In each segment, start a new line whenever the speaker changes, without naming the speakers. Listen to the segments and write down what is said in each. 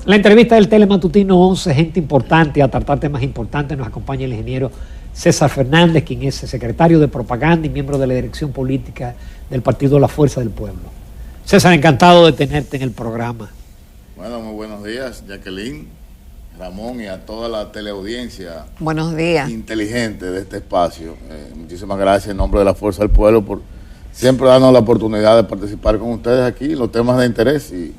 La entrevista del Telematutino 11, gente importante, a tratar temas importantes, nos acompaña el ingeniero César Fernández, quien es secretario de propaganda y miembro de la dirección política del partido La Fuerza del Pueblo. César, encantado de tenerte en el programa.
Bueno, muy buenos días, Jacqueline, Ramón y a toda la teleaudiencia.
Buenos días.
Inteligente de este espacio. Muchísimas gracias en nombre de La Fuerza del Pueblo por siempre darnos la oportunidad de participar con ustedes aquí en los temas de interés y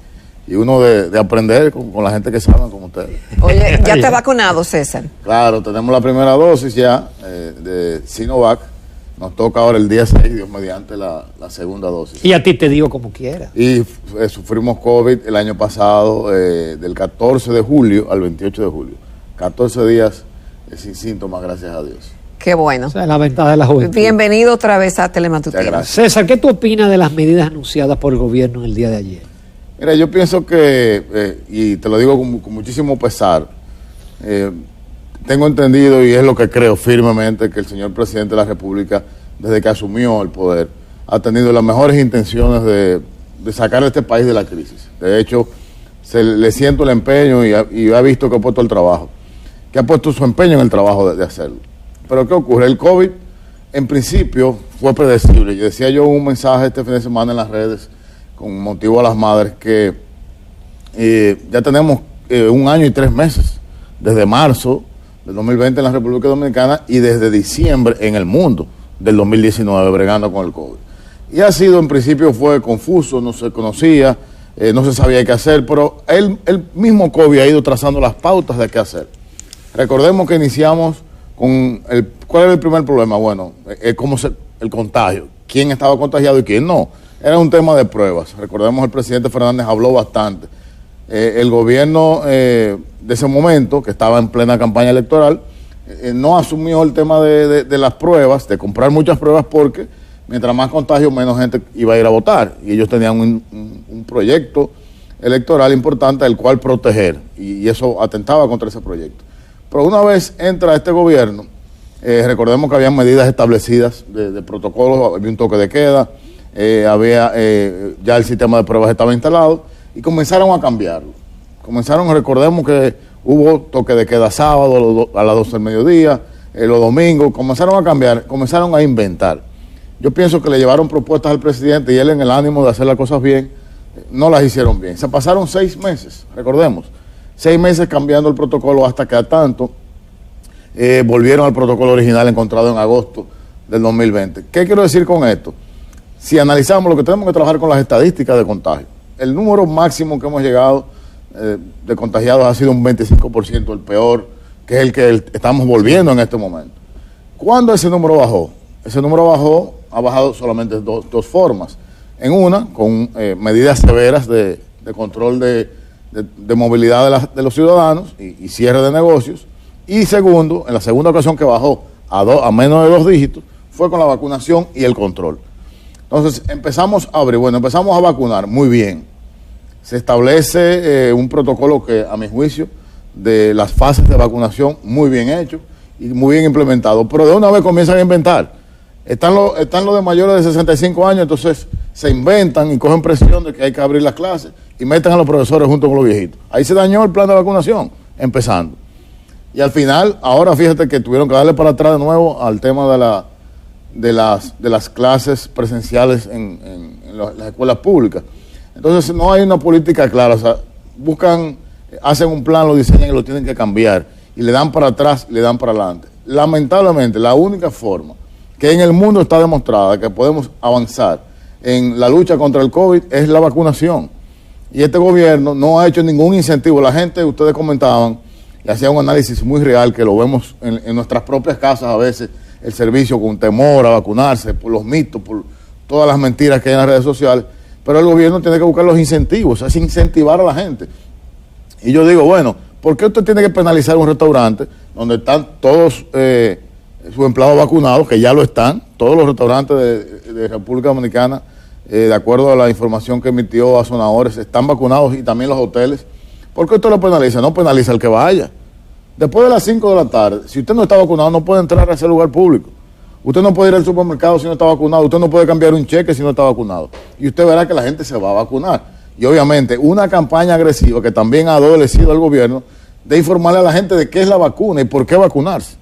uno de aprender con la gente que sabe como ustedes.
Oye, ¿ya te has vacunado, César?
Claro, tenemos la primera dosis ya de Sinovac. Nos toca ahora el día 6, Dios mediante, la segunda dosis.
Y a ti te digo como quieras.
Y sufrimos COVID el año pasado, del 14 de julio al 28 de julio. 14 días sin síntomas, gracias a Dios.
Qué bueno.
Esa es la ventaja de la juventud.
Bienvenido otra vez a Telematutino.
César, ¿qué tú opinas de las medidas anunciadas por el gobierno en el día de ayer?
Mira, yo pienso que, y te lo digo con muchísimo pesar, tengo entendido y es lo que creo firmemente que el señor presidente de la República, desde que asumió el poder, ha tenido las mejores intenciones de sacar a este país de la crisis. De hecho, le siento el empeño y ha visto que ha puesto el trabajo, que ha puesto su empeño en el trabajo de hacerlo. Pero ¿qué ocurre? El COVID, en principio, fue predecible. Y decía yo un mensaje este fin de semana en las redes con motivo a las madres que ya tenemos 1 año y 3 meses, desde marzo del 2020 en la República Dominicana y desde diciembre en el mundo del 2019 bregando con el COVID. Y ha sido, en principio fue confuso, no se conocía, no se sabía qué hacer, pero el mismo COVID ha ido trazando las pautas de qué hacer. Recordemos que iniciamos con ¿cuál era el primer problema? Bueno, el contagio, quién estaba contagiado y quién no. Era un tema de pruebas. Recordemos el presidente Fernández habló bastante. El gobierno de ese momento, que estaba en plena campaña electoral, no asumió el tema de las pruebas, de comprar muchas pruebas, porque mientras más contagio, menos gente iba a ir a votar. Y ellos tenían un proyecto electoral importante al cual proteger, y eso atentaba contra ese proyecto. Pero una vez entra este gobierno, recordemos que había medidas establecidas de protocolo, había un toque de queda, ya el sistema de pruebas estaba instalado y comenzaron a cambiarlo. Recordemos que hubo toque de queda sábado a las 12 del mediodía, los domingos, comenzaron a cambiar, comenzaron a inventar. Yo pienso que le llevaron propuestas al presidente y él, en el ánimo de hacer las cosas bien, no las hicieron bien. Se pasaron 6 meses, recordemos, 6 meses cambiando el protocolo hasta que a tanto volvieron al protocolo original encontrado en agosto del 2020. ¿Qué quiero decir con esto? Si analizamos lo que tenemos que trabajar con las estadísticas de contagio, el número máximo que hemos llegado de contagiados ha sido un 25%, el peor, que es el que estamos volviendo en este momento. ¿Cuándo ese número bajó? Ese número ha bajado solamente dos formas. En una, con medidas severas de control de movilidad de los ciudadanos y cierre de negocios. Y segundo, en la segunda ocasión que bajó a menos de 2 dígitos, fue con la vacunación y el control. Entonces empezamos a vacunar muy bien. Se establece un protocolo que, a mi juicio, de las fases de vacunación muy bien hecho y muy bien implementado, pero de una vez comienzan a inventar. Están los de mayores de 65 años, entonces se inventan y cogen presión de que hay que abrir las clases y meten a los profesores junto con los viejitos. Ahí se dañó el plan de vacunación, empezando. Y al final, ahora fíjate que tuvieron que darle para atrás de nuevo al tema de las clases presenciales en las escuelas públicas. Entonces no hay una política clara, o sea, hacen un plan, lo diseñan y lo tienen que cambiar, y le dan para atrás y le dan para adelante. Lamentablemente, la única forma que en el mundo está demostrada que podemos avanzar en la lucha contra el COVID es la vacunación. Y este gobierno no ha hecho ningún incentivo. La gente, ustedes comentaban, y hacían un análisis muy real, que lo vemos en nuestras propias casas a veces, el servicio con temor a vacunarse, por los mitos, por todas las mentiras que hay en las redes sociales, pero el gobierno tiene que buscar los incentivos, es incentivar a la gente. Y yo digo, bueno, ¿por qué usted tiene que penalizar un restaurante donde están todos sus empleados vacunados, que ya lo están, todos los restaurantes de República Dominicana, de acuerdo a la información que emitió Azonadores, están vacunados, y también los hoteles? ¿Por qué usted lo penaliza? No penaliza al que vaya. Después de las 5 de la tarde, si usted no está vacunado, no puede entrar a ese lugar público. Usted no puede ir al supermercado si no está vacunado. Usted no puede cambiar un cheque si no está vacunado. Y usted verá que la gente se va a vacunar. y obviamente una campaña agresiva que también ha adolecido al gobierno de informarle a la gente de qué es la vacuna y por qué vacunarse.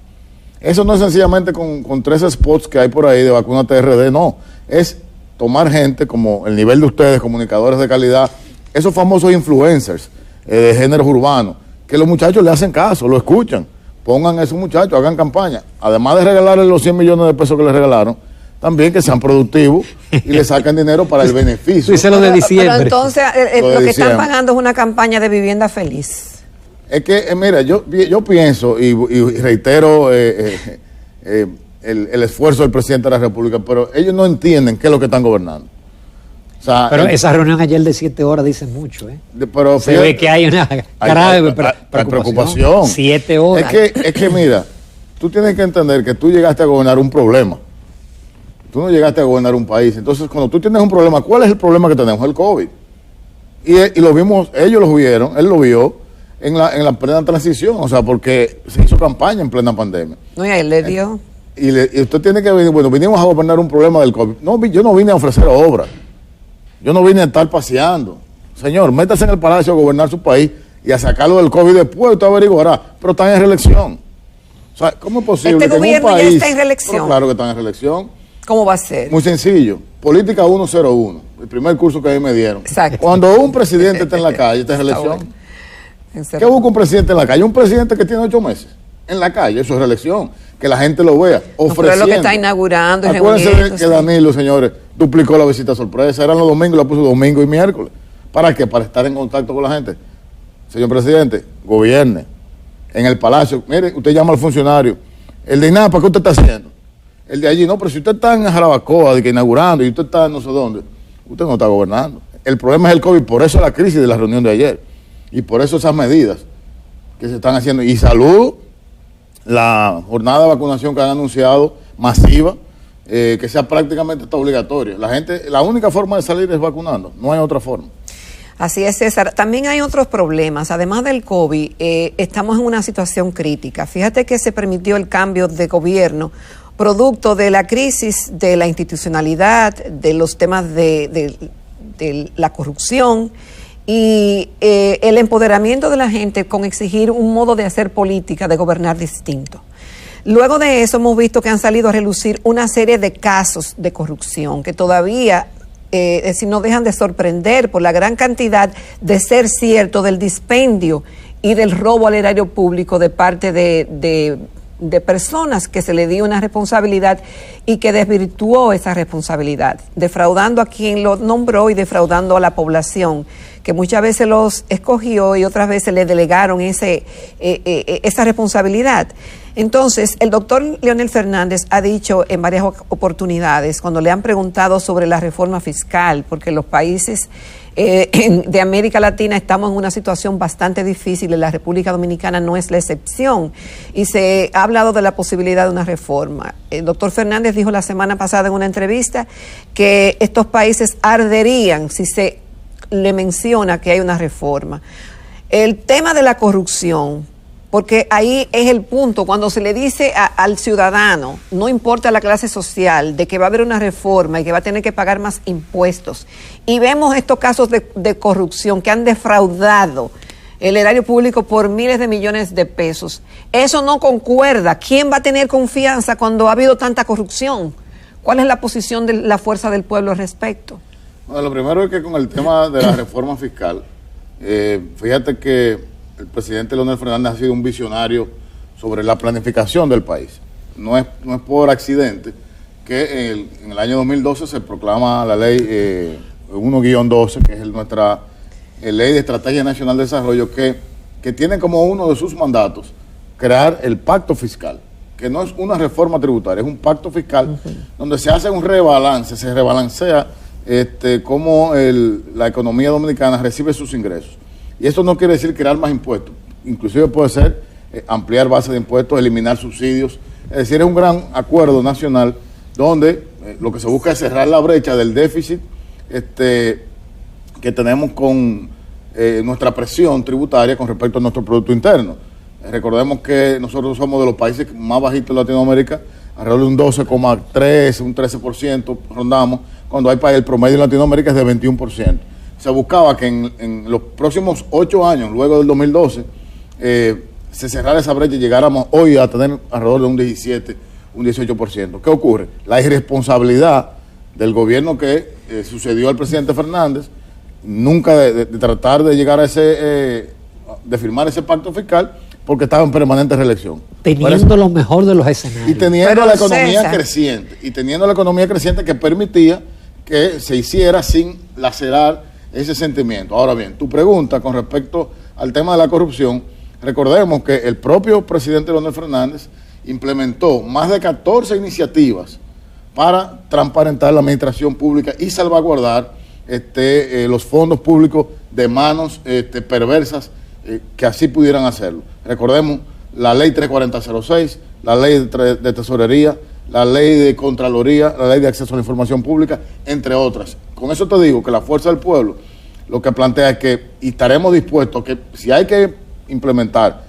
Eso no es sencillamente con 3 spots que hay por ahí de vacuna TRD, no. Es tomar gente como el nivel de ustedes, comunicadores de calidad, esos famosos influencers de géneros urbanos, que los muchachos le hacen caso, lo escuchan. Pongan a esos muchachos, hagan campaña. Además de regalarles los 100 millones de pesos que les regalaron, también que sean productivos y le saquen dinero para el beneficio.
Dice lo de diciembre.
Pero entonces lo que están pagando es una campaña de vivienda feliz.
Es que, mira, yo pienso y reitero el esfuerzo del presidente de la República, pero ellos no entienden qué es lo que están gobernando. O sea,
pero esa reunión ayer de 7 horas dice mucho, ¿eh?
Pero
se ve que hay una grave preocupación. 7 horas.
Es que mira, tú tienes que entender que tú llegaste a gobernar un problema. Tú no llegaste a gobernar un país. Entonces, cuando tú tienes un problema, ¿cuál es el problema que tenemos? El COVID. Y lo vimos, ellos lo vieron, él lo vio en la plena transición, o sea, porque se hizo campaña en plena pandemia.
No, y a él le dio.
Y usted tiene que venir, bueno, vinimos a gobernar un problema del COVID. No, yo no vine a ofrecer obras. Yo no vine a estar paseando. Señor, métase en el palacio a gobernar su país y a sacarlo del COVID después, usted averiguará. Pero están en reelección. O sea, ¿cómo es posible
que
en un país...
ya está en reelección?
Pero claro que están en reelección.
¿Cómo va a ser?
Muy sencillo. Política 101. El primer curso que a mí me dieron.
Exacto.
Cuando un presidente está en la calle, está en reelección. Bueno. ¿Qué busca un presidente en la calle? Un presidente que tiene 8 meses en la calle, eso es reelección. Que la gente lo vea, ofreciendo.
Pero es lo que está inaugurando.
Acuérdense que Danilo, señores, duplicó la visita sorpresa. Eran los domingos, la puso domingo y miércoles. ¿Para qué? Para estar en contacto con la gente. Señor presidente, gobierne. En el palacio, mire, usted llama al funcionario. El de INAPA, ¿qué usted está haciendo? El de allí, no, pero si usted está en Jarabacoa, de que inaugurando, y usted está no sé dónde, usted no está gobernando. El problema es el COVID, por eso la crisis de la reunión de ayer. Y por eso esas medidas que se están haciendo. Y salud, la jornada de vacunación que han anunciado, masiva, que sea prácticamente está obligatoria. La única forma de salir es vacunando, no hay otra forma.
Así es, César. También hay otros problemas. Además del COVID, estamos en una situación crítica. Fíjate que se permitió el cambio de gobierno producto de la crisis de la institucionalidad, de los temas de la corrupción y el empoderamiento de la gente con exigir un modo de hacer política, de gobernar distinto. Luego de eso hemos visto que han salido a relucir una serie de casos de corrupción que todavía no dejan de sorprender por la gran cantidad de ser cierto del dispendio y del robo al erario público de parte de personas que se le dio una responsabilidad y que desvirtuó esa responsabilidad, defraudando a quien lo nombró y defraudando a la población, que muchas veces los escogió y otras veces le delegaron esa responsabilidad. Entonces, el doctor Leonel Fernández ha dicho en varias oportunidades, cuando le han preguntado sobre la reforma fiscal, porque los países de América Latina estamos en una situación bastante difícil y la República Dominicana no es la excepción, y se ha hablado de la posibilidad de una reforma. El doctor Fernández dijo la semana pasada en una entrevista que estos países arderían si se le menciona que hay una reforma. El tema de la corrupción, porque ahí es el punto, cuando se le dice al ciudadano, no importa la clase social, de que va a haber una reforma y que va a tener que pagar más impuestos, y vemos estos casos de corrupción que han defraudado el erario público por miles de millones de pesos, eso no concuerda. ¿Quién va a tener confianza cuando ha habido tanta corrupción? ¿Cuál es la posición de la fuerza del pueblo al respecto?
Bueno, lo primero es que con el tema de la reforma fiscal, fíjate que el presidente Leonel Fernández ha sido un visionario sobre la planificación del país. No es por accidente que en el año 2012 se proclama la ley 1-12, que es nuestra ley de Estrategia Nacional de Desarrollo, que tiene como uno de sus mandatos crear el pacto fiscal, que no es una reforma tributaria, es un pacto fiscal donde se hace un rebalance, se rebalancea cómo la economía dominicana recibe sus ingresos. Y esto no quiere decir crear más impuestos, inclusive puede ser ampliar bases de impuestos, eliminar subsidios. Es decir, es un gran acuerdo nacional donde lo que se busca es cerrar la brecha del déficit que tenemos con nuestra presión tributaria con respecto a nuestro Producto Interno. Recordemos que nosotros somos de los países más bajitos de Latinoamérica, alrededor de un 12,3, un 13% rondamos, cuando el promedio en Latinoamérica es de 21%. se buscaba que en los próximos 8 años, luego del 2012, se cerrara esa brecha y llegáramos hoy a tener alrededor de un 17, un 18%. ¿Qué ocurre? La irresponsabilidad del gobierno que sucedió al presidente Fernández, nunca de tratar de llegar a de firmar ese pacto fiscal, porque estaba en permanente reelección.
Teniendo lo mejor de los escenarios.
Y teniendo la economía creciente. Y teniendo la economía creciente que permitía que se hiciera sin lacerar ese sentimiento. Ahora bien, tu pregunta con respecto al tema de la corrupción, recordemos que el propio presidente Leonel Fernández implementó más de 14 iniciativas para transparentar la administración pública y salvaguardar los fondos públicos de manos perversas que así pudieran hacerlo. Recordemos la ley 34006, la ley de tesorería, la ley de Contraloría, la ley de acceso a la información pública, entre otras. Con eso te digo que la Fuerza del Pueblo lo que plantea es que, y estaremos dispuestos a que si hay que implementar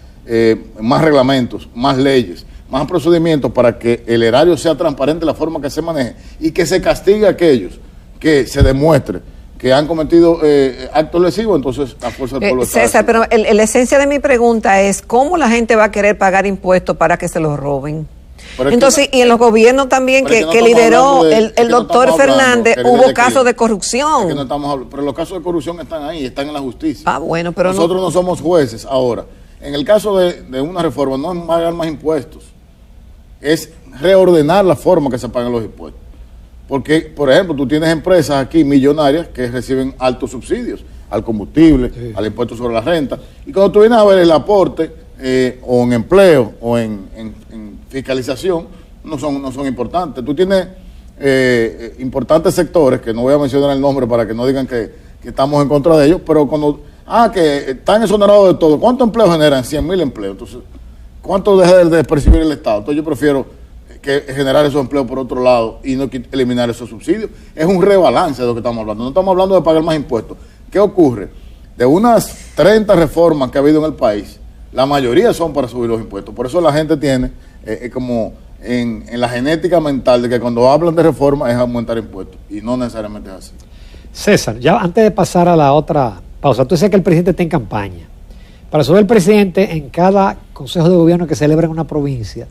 más reglamentos, más leyes, más procedimientos para que el erario sea transparente en la forma que se maneje y que se castigue a aquellos que se demuestre que han cometido actos lesivos, entonces la Fuerza del Pueblo
César, pero la esencia de mi pregunta es ¿cómo la gente va a querer pagar impuestos para que se los roben? Entonces, y en los gobiernos también que lideró el doctor Fernández, hubo casos de corrupción.
Pero los casos de corrupción están ahí, están en la justicia.
Ah, bueno, pero
nosotros no somos jueces. Ahora, en el caso de una reforma, no es pagar más impuestos, es reordenar la forma que se pagan los impuestos. Porque, por ejemplo, tú tienes empresas aquí millonarias que reciben altos subsidios al combustible, sí, al impuesto sobre la renta. Y cuando tú vienes a ver el aporte, o en empleo, o en fiscalización, no son importantes. Tú tienes importantes sectores, que no voy a mencionar el nombre para que no digan que estamos en contra de ellos, pero cuando, que están exonerados de todo, ¿cuánto empleo generan? 100,000 empleos. Entonces, ¿cuánto deja de percibir el Estado? Entonces yo prefiero que generar esos empleos por otro lado y no eliminar esos subsidios. Es un rebalance de lo que estamos hablando. No estamos hablando de pagar más impuestos. ¿Qué ocurre? De unas 30 reformas que ha habido en el país, la mayoría son para subir los impuestos. Por eso la gente tiene como en la genética mental de que cuando hablan de reforma es aumentar impuestos. Y no necesariamente es así.
César, ya antes de pasar a la otra pausa, tú dices que el presidente está en campaña. Para eso el presidente en cada consejo de gobierno que celebra en una provincia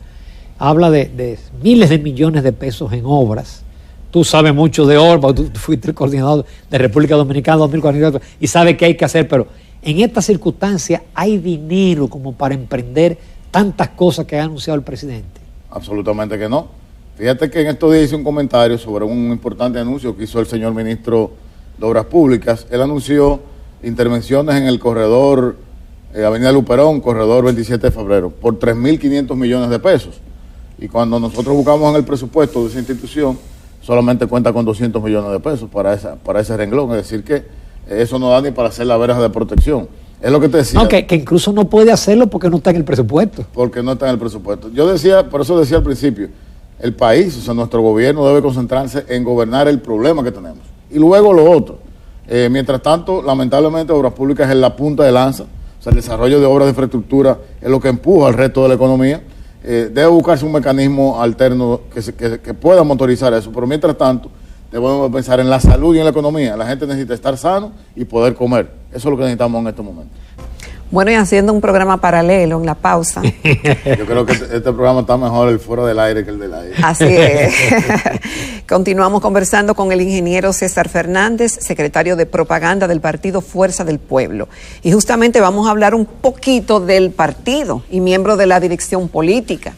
habla de miles de millones de pesos en obras. Tú sabes mucho de obras, tú fuiste el coordinador de República Dominicana 2044 y sabes qué hay que hacer, pero en esta circunstancia hay dinero como para emprender tantas cosas que ha anunciado el presidente.
Absolutamente que no. Fíjate que en estos días hice un comentario sobre un importante anuncio que hizo el señor ministro de Obras Públicas. Él anunció intervenciones en el corredor Avenida Luperón, corredor 27 de febrero, por 3.500 millones de pesos. Y cuando nosotros buscamos en el presupuesto de esa institución, solamente cuenta con 200 millones de pesos para ese renglón. Es decir que eso no da ni para hacer la verja de protección. Es lo que te decía.
No, que incluso no puede hacerlo porque no está en el presupuesto.
Porque no está en el presupuesto. Yo decía, por eso decía al principio, el país, o sea, nuestro gobierno debe concentrarse en gobernar el problema que tenemos. Y luego lo otro. Mientras tanto, lamentablemente, Obras Públicas es la punta de lanza. O sea, el desarrollo de obras de infraestructura es lo que empuja al resto de la economía. Debe buscarse un mecanismo alterno que pueda motorizar eso. Pero mientras tanto, debemos pensar en la salud y en la economía. La gente necesita estar sano y poder comer. Eso es lo que necesitamos en estos momentos.
Bueno, y haciendo un programa paralelo en la pausa.
Yo creo que este programa está mejor el fuera del aire que el del aire.
Así es. Continuamos conversando con el ingeniero César Fernández, secretario de Propaganda del partido Fuerza del Pueblo. Y justamente vamos a hablar un poquito del partido y miembro de la dirección política.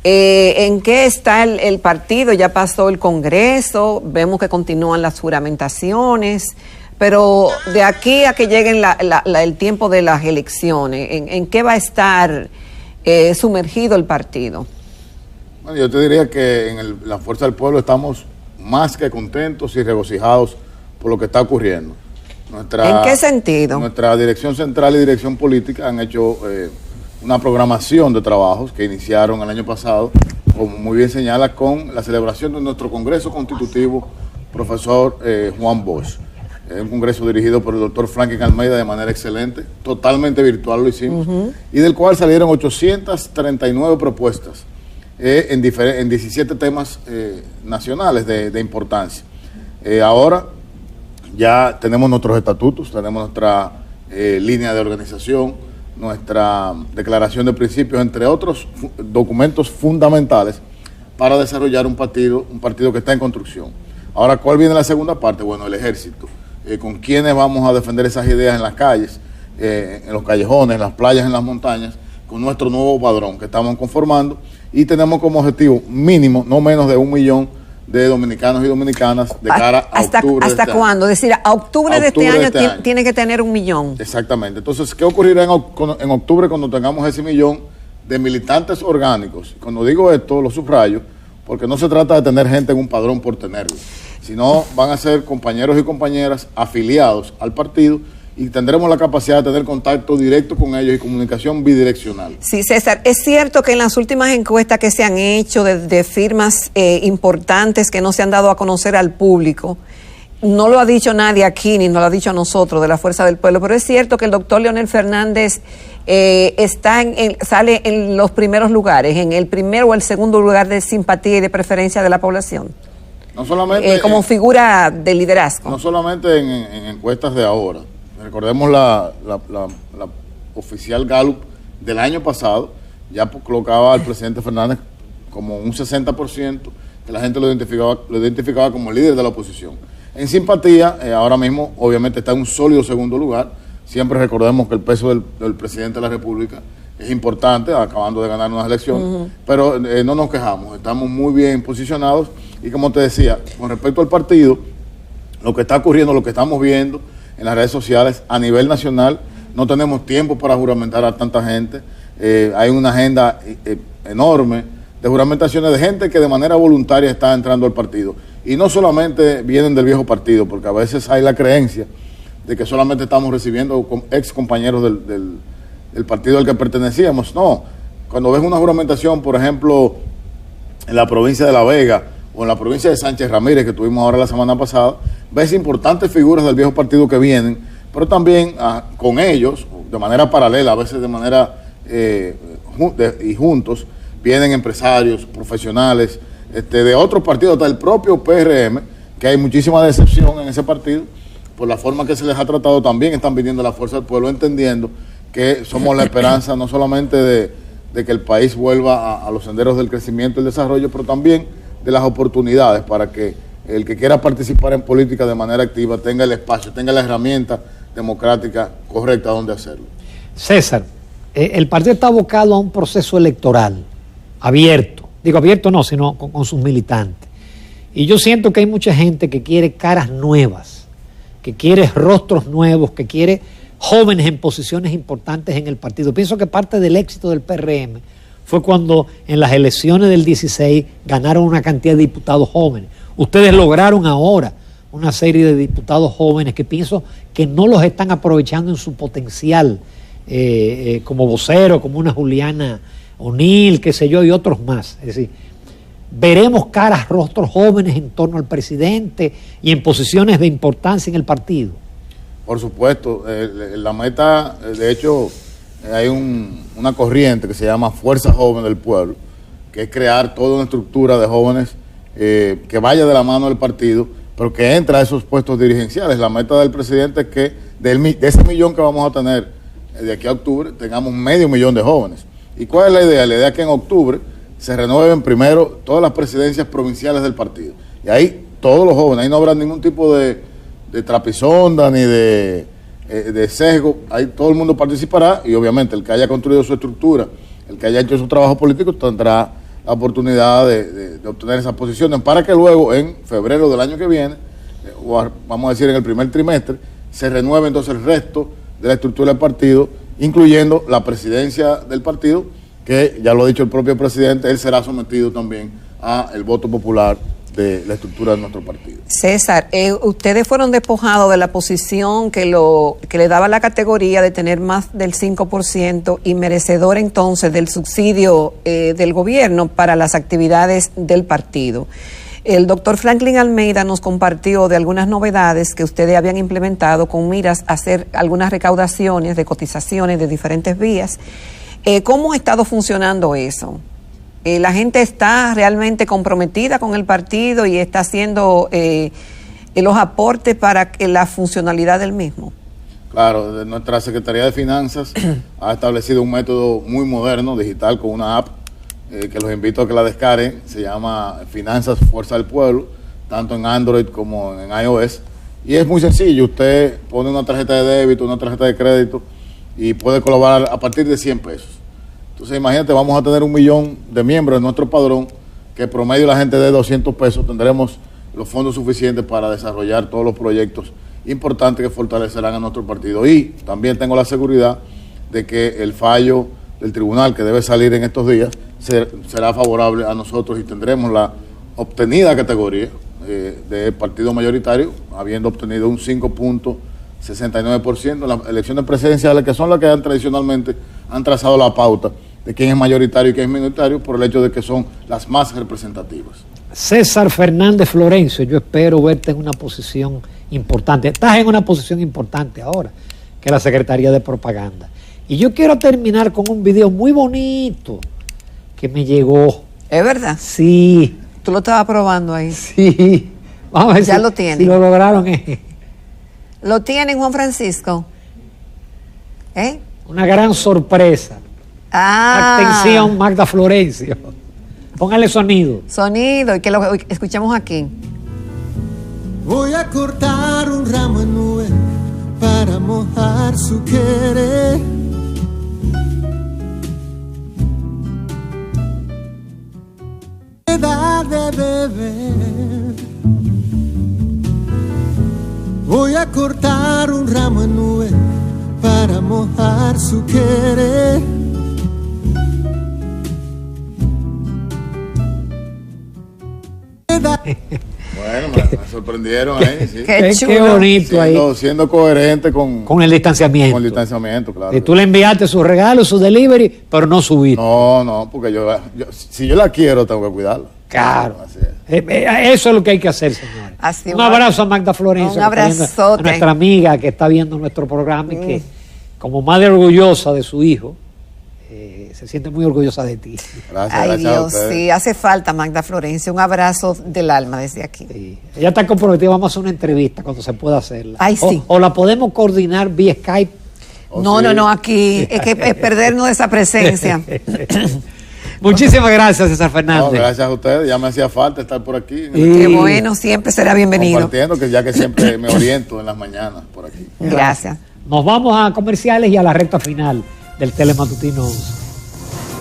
¿En qué está el partido? Ya pasó el Congreso, vemos que continúan las juramentaciones, pero de aquí a que lleguen el tiempo de las elecciones, ¿en qué va a estar sumergido el partido?
Bueno, yo te diría que en la Fuerza del Pueblo estamos más que contentos y regocijados por lo que está ocurriendo.
¿En qué sentido?
Nuestra dirección central y dirección política han hecho una programación de trabajos que iniciaron el año pasado, como muy bien señala, con la celebración de nuestro Congreso Constitutivo, profesor Juan Bosch. Un congreso dirigido por el doctor Franklin Almeida de manera excelente, totalmente virtual lo hicimos, y del cual salieron 839 propuestas en 17 temas nacionales de importancia. Ahora Ya tenemos nuestros estatutos, tenemos nuestra línea de organización, nuestra declaración de principios, entre otros documentos fundamentales para desarrollar un partido que está en construcción. Ahora, ¿cuál viene la segunda parte? Bueno, el ejército. ¿Con quiénes vamos a defender esas ideas en las calles, en los callejones, en las playas, en las montañas? Con nuestro nuevo padrón que estamos conformando, y tenemos como objetivo mínimo, no menos de 1 millón de dominicanos y dominicanas de cara a octubre.
¿Hasta cuándo? Es decir, a octubre de este año tiene que tener 1 millón.
Exactamente. Entonces, ¿qué ocurrirá en octubre cuando tengamos ese millón de militantes orgánicos? Cuando digo esto, lo subrayo, porque no se trata de tener gente en un padrón por tenerlo, sino van a ser compañeros y compañeras afiliados al partido, y tendremos la capacidad de tener contacto directo con ellos y comunicación bidireccional.
Sí, César, es cierto que en las últimas encuestas que se han hecho de firmas importantes que no se han dado a conocer al público, no lo ha dicho nadie aquí, ni nos lo ha dicho a nosotros de la Fuerza del Pueblo, pero es cierto que el doctor Leonel Fernández sale en los primeros lugares, en el primero o el segundo lugar de simpatía y de preferencia de la población.
No solamente
como figura de liderazgo.
No solamente en encuestas de ahora. Recordemos la oficial Gallup del año pasado, ya colocaba al presidente Fernández como un 60%, que la gente lo identificaba como el líder de la oposición. En simpatía, ahora mismo obviamente está en un sólido segundo lugar. Siempre recordemos que el peso del presidente de la República es importante, acabando de ganar unas elecciones, pero no nos quejamos, estamos muy bien posicionados, y como te decía, con respecto al partido, lo que está ocurriendo, lo que estamos viendo en las redes sociales a nivel nacional, no tenemos tiempo para juramentar a tanta gente. Hay una agenda enorme de juramentaciones de gente que de manera voluntaria está entrando al partido, y no solamente vienen del viejo partido, porque a veces hay la creencia de que solamente estamos recibiendo ex compañeros del partido al que pertenecíamos. No, cuando ves una juramentación, por ejemplo, en la provincia de La Vega o en la provincia de Sánchez Ramírez, que tuvimos ahora la semana pasada, ves importantes figuras del viejo partido que vienen, pero también con ellos, de manera paralela, a veces de manera y juntos, vienen empresarios, profesionales, de otros partidos, hasta el propio PRM, que hay muchísima decepción en ese partido, por la forma que se les ha tratado. También están viniendo la Fuerza del Pueblo, entendiendo que somos la esperanza no solamente de que el país vuelva a los senderos del crecimiento y el desarrollo, pero también de las oportunidades para que el que quiera participar en política de manera activa tenga el espacio, tenga la herramienta democrática correcta donde hacerlo.
César, el partido está abocado a un proceso electoral abierto. Digo abierto no, sino con sus militantes. Y yo siento que hay mucha gente que quiere caras nuevas, que quiere rostros nuevos, que quiere jóvenes en posiciones importantes en el partido. Pienso que parte del éxito del PRM fue cuando en las elecciones del 16 ganaron una cantidad de diputados jóvenes. Ustedes lograron ahora una serie de diputados jóvenes que pienso que no los están aprovechando en su potencial, como vocero, como una Juliana O'Neill, qué sé yo, y otros más. Es decir, veremos caras, rostros jóvenes en torno al presidente y en posiciones de importancia en el partido.
Por supuesto, la meta, de hecho, hay una corriente que se llama Fuerza Joven del Pueblo, que es crear toda una estructura de jóvenes que vaya de la mano del partido, pero que entra a esos puestos dirigenciales. La meta del presidente es que de ese millón que vamos a tener de aquí a octubre, tengamos 500,000 de jóvenes. ¿Y cuál es la idea? La idea es que en octubre se renueven primero todas las presidencias provinciales del partido. Y ahí todos los jóvenes, ahí no habrá ningún tipo de trapisonda ni de sesgo. Ahí todo el mundo participará, y obviamente el que haya construido su estructura, el que haya hecho su trabajo político, tendrá la oportunidad de obtener esas posiciones para que luego en febrero del año que viene, o vamos a decir en el primer trimestre, se renueve entonces el resto de la estructura del partido, incluyendo la presidencia del partido, que ya lo ha dicho el propio presidente, él será sometido también al voto popular de la estructura de nuestro partido.
César, ustedes fueron despojados de la posición que le daba la categoría de tener más del 5% y merecedor entonces del subsidio del gobierno para las actividades del partido. El doctor Franklin Almeida nos compartió de algunas novedades que ustedes habían implementado con miras a hacer algunas recaudaciones de cotizaciones de diferentes vías. ¿Cómo ha estado funcionando eso? ¿La gente está realmente comprometida con el partido y está haciendo los aportes para la funcionalidad del mismo.
Claro, nuestra Secretaría de Finanzas ha establecido un método muy moderno, digital, con una app que los invito a que la descarguen. Se llama Finanzas Fuerza del Pueblo, tanto en Android como en iOS. Y es muy sencillo, usted pone una tarjeta de débito, una tarjeta de crédito y puede colaborar a partir de 100 pesos. Entonces imagínate, vamos a tener 1 millón de miembros en nuestro padrón, que promedio la gente de 200 pesos tendremos los fondos suficientes para desarrollar todos los proyectos importantes que fortalecerán a nuestro partido. Y también tengo la seguridad de que el fallo del tribunal que debe salir en estos días será favorable a nosotros y tendremos la obtenida categoría de partido mayoritario, habiendo obtenido un 5.69% en las elecciones presidenciales, que son las que tradicionalmente han trazado la pauta de quién es mayoritario y quién es minoritario, por el hecho de que son las más representativas.
César Fernández Florencio, yo espero verte en una posición importante. Estás en una posición importante ahora, que es la Secretaría de Propaganda. Y yo quiero terminar con un video muy bonito que me llegó.
¿Es verdad?
Sí.
Tú lo estabas probando ahí.
Sí. Vamos a ver
ya
si
lo tienen.
Si lo lograron.
Lo tienen, Juan Francisco.
Una gran sorpresa. Atención, Magda Florencio. Póngale sonido.
Sonido, y que lo escuchemos aquí.
Voy a cortar un ramo en nube para mojar su querer. Da de beber. Voy a cortar un ramo en nube para mojar su querer.
Bueno, me sorprendieron ahí, sí.
Qué bonito ahí.
Siendo coherente con
el distanciamiento.
Con el distanciamiento, claro.
Y tú le enviaste su regalo, su delivery, pero no subiste.
No, porque si yo la quiero, tengo que cuidarla.
Claro. Eso es lo que hay que hacer, señores.
Así
un abrazo a Magda Florencio.
Un abrazote.
A nuestra amiga que está viendo nuestro programa y que, como madre orgullosa de su hijo, se siente muy orgullosa de ti.
Gracias,
Ay,
gracias
Dios, sí, hace falta, Magda Florencio. Un abrazo del alma desde aquí.
Sí. Ella está comprometida, vamos a hacer una entrevista cuando se pueda hacerla.
Ay, sí.
O la podemos coordinar vía Skype.
No, aquí es que es perdernos esa presencia.
Muchísimas gracias, César Fernández.
No, gracias a ustedes, ya me hacía falta estar por aquí.
Qué bueno, siempre será bienvenido.
Compartiendo, que ya que siempre me oriento en las mañanas por aquí.
Gracias.
Nos vamos a comerciales y a la recta final del Telematutino 11.